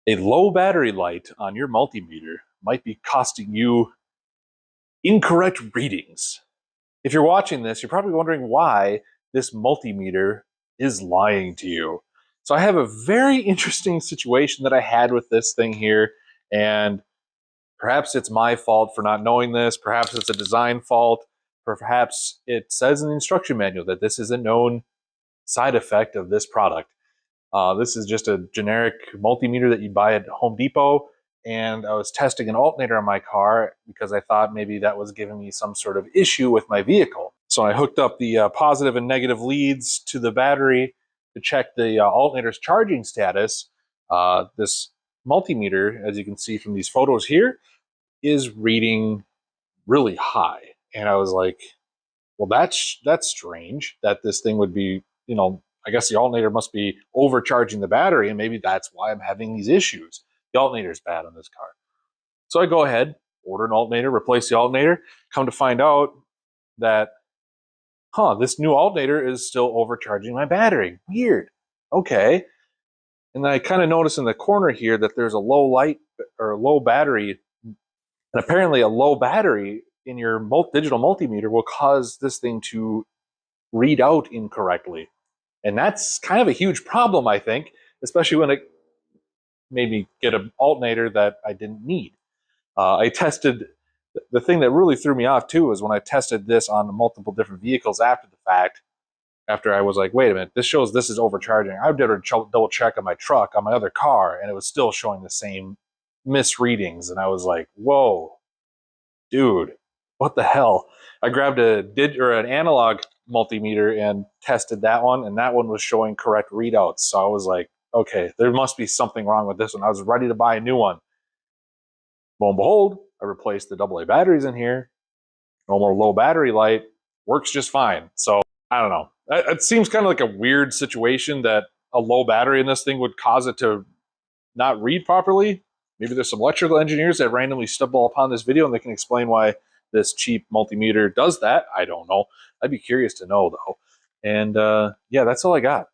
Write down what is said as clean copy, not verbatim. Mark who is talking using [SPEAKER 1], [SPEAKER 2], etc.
[SPEAKER 1] A low battery light on your multimeter might be costing you incorrect readings. If you're watching this, you're probably wondering why this multimeter is lying to you. So I have a very interesting situation that I had with this thing here, and perhaps it's my fault for not knowing this, perhaps it's a design fault, perhaps it says in the instruction manual that this is a known side effect of this product. This is just a generic multimeter that you buy at Home Depot, and I was testing an alternator on my car because I thought maybe that was giving me some sort of issue with my vehicle. So I hooked up the positive and negative leads to the battery to check the alternator's charging status. This multimeter, as you can see from these photos here, is reading really high. And I was like, well, that's strange that this thing would be, I guess the alternator must be overcharging the battery, and maybe that's why I'm having these issues. The alternator is bad on this car. So I go ahead, order an alternator, replace the alternator, come to find out that, this new alternator is still overcharging my battery. Weird. Okay. And then I kind of notice in the corner here that there's a low light or a low battery, and apparently a low battery in your digital multimeter will cause this thing to read out incorrectly. And that's kind of a huge problem, I think, especially when it made me get an alternator that I didn't need. I tested, the thing that really threw me off too was when I tested this on multiple different vehicles after the fact, after I was like, wait a minute, this shows this is overcharging. I did a double check on my truck, on my other car, and it was still showing the same misreadings. And I was like, whoa, dude, what the hell? I grabbed an analog multimeter and tested that one, and that one was showing correct readouts. So I was like, okay, there must be something wrong with this one. I was ready to buy a new one. Lo and behold, I replaced the AA batteries in here. No more low battery light. Works just fine. So I don't know. It seems kind of like a weird situation that a low battery in this thing would cause it to not read properly. Maybe there's some electrical engineers that randomly stumble upon this video and they can explain why this cheap multimeter does that. I don't know. I'd be curious to know though. And yeah, that's all I got.